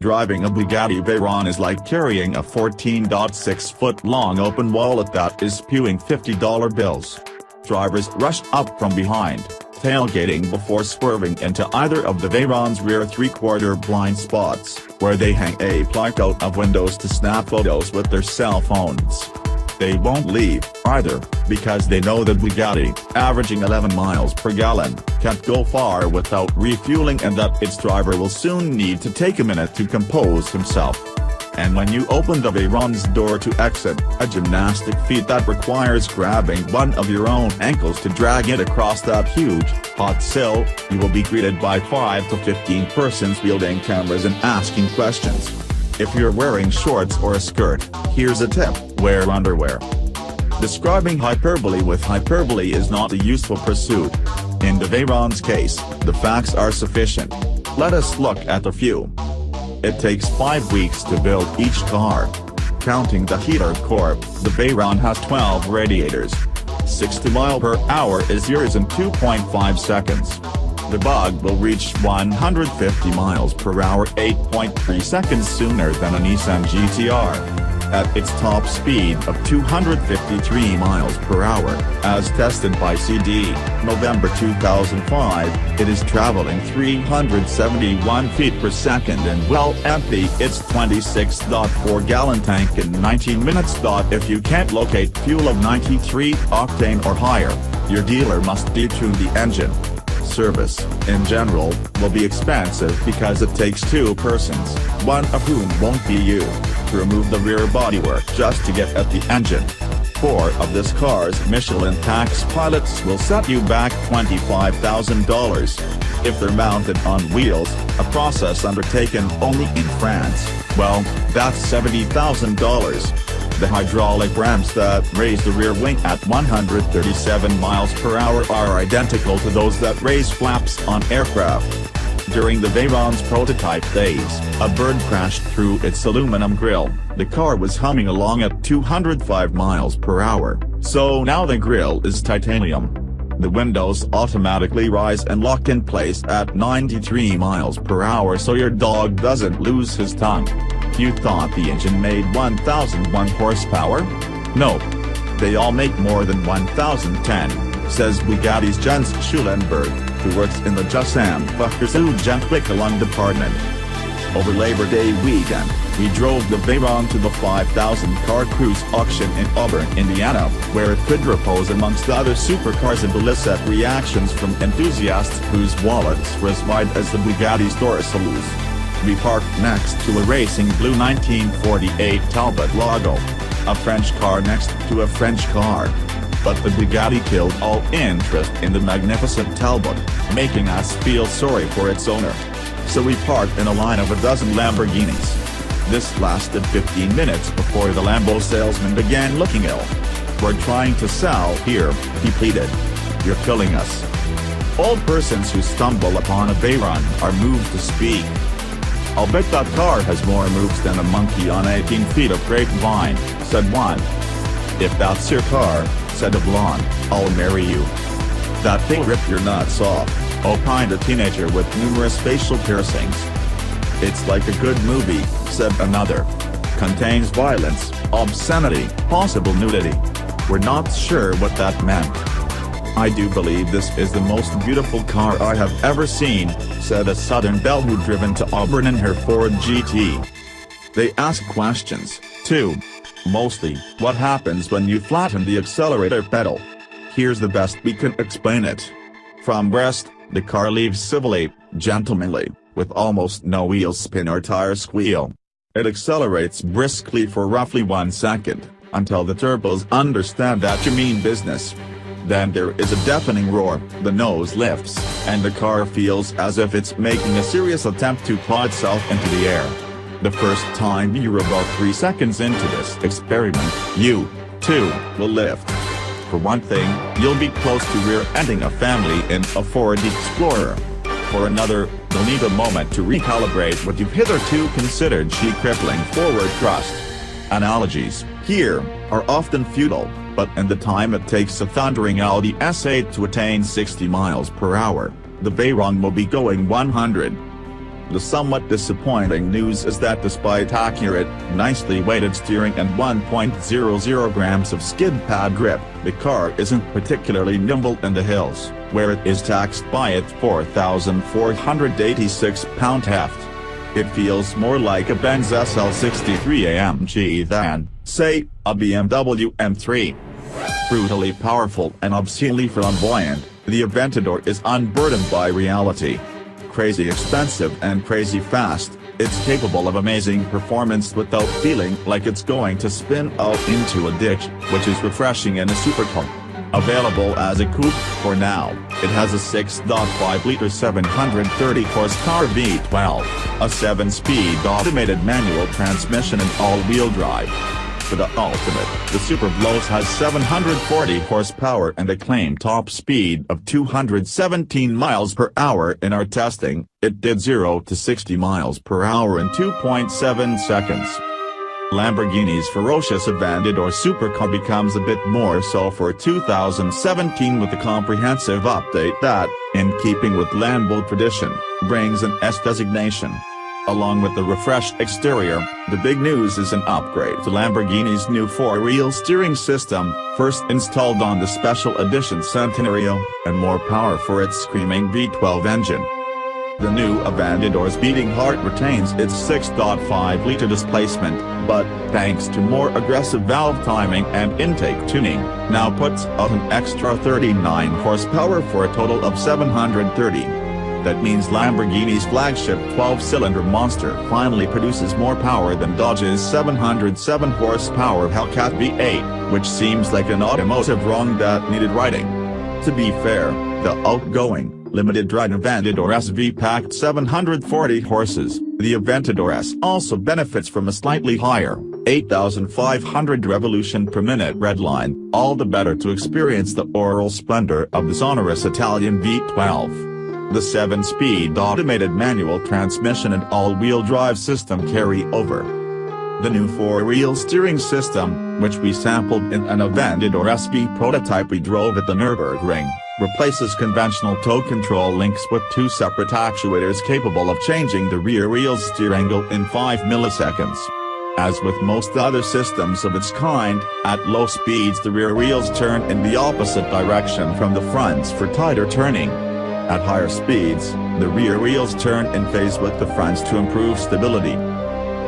Driving a Bugatti Veyron is like carrying a 14.6-foot-long open wallet that is spewing $50 bills. Drivers rush up from behind, tailgating before swerving into either of the Veyron's rear three-quarter blind spots, where they hang ape-like out of windows to snap photos with their cell phones. They won't leave, either, because they know that Bugatti, averaging 11 miles per gallon, can't go far without refueling and that its driver will soon need to take a minute to compose himself. And when you open the Veyron's door to exit, a gymnastic feat that requires grabbing one of your own ankles to drag it across that huge, hot sill, you will be greeted by 5 to 15 persons wielding cameras and asking questions. If you're wearing shorts or a skirt, here's a tip: wear underwear. Describing hyperbole with hyperbole is not a useful pursuit. In the Veyron's case, the facts are sufficient. Let us look at a few. It takes 5 weeks to build each car. Counting the heater core, the Veyron has 12 radiators. 60 mph is yours in 2.5 seconds. The Bug will reach 150 mph 8.3 seconds sooner than a Nissan GT-R. At its top speed of 253 mph, as tested by CD, November 2005, it is traveling 371 feet per second and will empty its 26.4-gallon tank in 19 minutes. If you can't locate fuel of 93 octane or higher, your dealer must detune the engine. Service, in general, will be expensive because it takes 2 persons, one of whom won't be you, to remove the rear bodywork just to get at the engine. 4 of this car's Michelin tax pilots will set you back $25,000. If they're mounted on wheels, a process undertaken only in France, well, that's $70,000. The hydraulic ramps that raise the rear wing at 137 mph are identical to those that raise flaps on aircraft. During the Veyron's prototype days, a bird crashed through its aluminum grille. The car was humming along at 205 mph, so now the grille is titanium. The windows automatically rise and lock in place at 93 mph so your dog doesn't lose his tongue. You thought the engine made 1,001 horsepower? No. They all make more than 1,010, says Bugatti's Jens Schulenberg, who works in the Gentwicklung department. Over Labor Day weekend, we drove the Veyron to the 5,000 car cruise auction in Auburn, Indiana, where it could repose amongst other supercars and elicit reactions from enthusiasts whose wallets were as wide as the Bugatti's dorsals. We parked next to a racing blue 1948 Talbot logo, a French car next to a French car. But the Bugatti killed all interest in the magnificent Talbot, making us feel sorry for its owner. So we parked in a line of a dozen Lamborghinis. This lasted 15 minutes before the Lambo salesman began looking ill. "We're trying to sell here," he pleaded. "You're killing us." All persons who stumble upon a Veyron are moved to speak. "I'll bet that car has more moves than a monkey on 18 feet of grapevine," said one. "If that's your car," said a blonde, "I'll marry you." "That thing ripped your nuts off," opined a teenager with numerous facial piercings. "It's like a good movie," said another. "Contains violence, obscenity, possible nudity." We're not sure what that meant. "I do believe this is the most beautiful car I have ever seen," said a Southern belle who'd driven to Auburn in her Ford GT. They ask questions, too. Mostly, what happens when you flatten the accelerator pedal? Here's the best we can explain it. From rest, the car leaves civilly, gentlemanly, with almost no wheel spin or tire squeal. It accelerates briskly for roughly 1 second, until the turbos understand that you mean business. Then there is a deafening roar, the nose lifts, and the car feels as if it's making a serious attempt to claw itself into the air. The first time you're about 3 seconds into this experiment, you, too, will lift. For one thing, you'll be close to rear-ending a family in a Ford Explorer. For another, you'll need a moment to recalibrate what you've hitherto considered crippling forward thrust. Analogies, here, are often futile, but in the time it takes a thundering Audi S8 to attain 60 mph, the Veyron will be going 100. The somewhat disappointing news is that despite accurate, nicely weighted steering and 1.00 grams of skid pad grip, the car isn't particularly nimble in the hills, where it is taxed by its 4,486-pound heft. It feels more like a Benz SL63 AMG than, say, a BMW M3. Brutally powerful and obscenely flamboyant, the Aventador is unburdened by reality. Crazy expensive and crazy fast, it's capable of amazing performance without feeling like it's going to spin out into a ditch, which is refreshing in a supercar. Available as a coupe for now, it has a 6.5-liter 730-horsepower V12, a 7-speed automated manual transmission and all-wheel drive. For the ultimate, the Super Blows has 740 horsepower and a claimed top speed of 217 miles per hour. In our testing, it did 0 to 60 miles per hour in 2.7 seconds. Lamborghini's ferocious Aventador supercar becomes a bit more so for 2017 with a comprehensive update that, in keeping with Lambo tradition, brings an S designation. Along with the refreshed exterior, the big news is an upgrade to Lamborghini's new 4-wheel steering system, first installed on the special edition Centenario, and more power for its screaming V12 engine. The new Aventador's beating heart retains its 6.5-liter displacement, but, thanks to more aggressive valve timing and intake tuning, now puts out an extra 39 horsepower for a total of 730. That means Lamborghini's flagship 12-cylinder monster finally produces more power than Dodge's 707 horsepower Hellcat V8, which seems like an automotive wrong that needed righting. To be fair, the outgoing, limited-ride Aventador SV packed 740 horses. The Aventador S also benefits from a slightly higher, 8,500 revolution per minute redline, all the better to experience the oral splendor of the sonorous Italian V12. The 7-speed automated manual transmission and all-wheel drive system carry over. The new 4-wheel steering system, which we sampled in an Aventador SV prototype we drove at the Nürburgring, replaces conventional tow control links with 2 separate actuators capable of changing the rear wheel's steer angle in 5 milliseconds. As with most other systems of its kind, at low speeds the rear wheels turn in the opposite direction from the fronts for tighter turning. At higher speeds, the rear wheels turn in phase with the fronts to improve stability.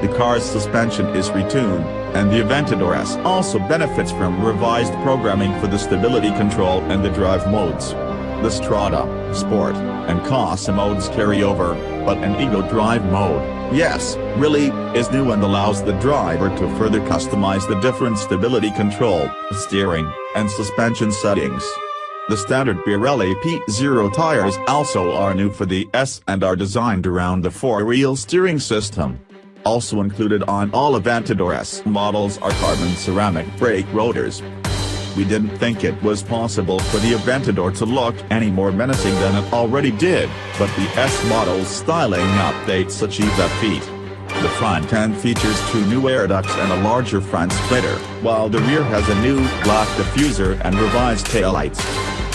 The car's suspension is retuned, and the Aventador S also benefits from revised programming for the stability control and the drive modes. The Strada, Sport, and Casa modes carry over, but an Ego drive mode, yes, really, is new and allows the driver to further customize the different stability control, steering, and suspension settings. The standard Pirelli P0 tires also are new for the S and are designed around the 4-wheel steering system. Also included on all Aventador S models are carbon ceramic brake rotors. We didn't think it was possible for the Aventador to look any more menacing than it already did, but the S model's styling updates achieve that feat. The front end features 2 new air ducts and a larger front splitter, while the rear has a new black diffuser and revised taillights.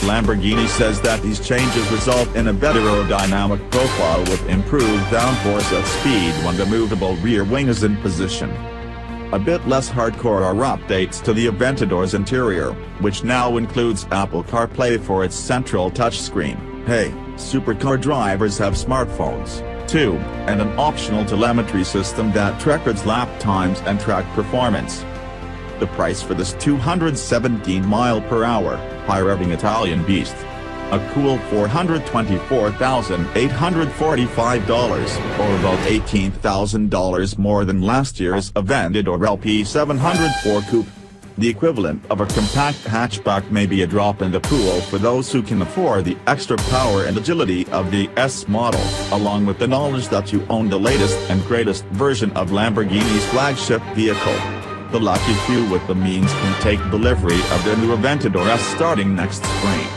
Lamborghini says that these changes result in a better aerodynamic profile with improved downforce at speed when the movable rear wing is in position. A bit less hardcore are updates to the Aventador's interior, which now includes Apple CarPlay for its central touchscreen. Hey, supercar drivers have smartphones, too, and an optional telemetry system that records lap times and track performance. The price for this 217-mile-per-hour, high-revving Italian beast? A cool $424,845, or about $18,000 more than last year's Aventador LP704 coupe. The equivalent of a compact hatchback may be a drop in the pool for those who can afford the extra power and agility of the S model, along with the knowledge that you own the latest and greatest version of Lamborghini's flagship vehicle. The lucky few with the means can take delivery of their new Aventador S starting next spring.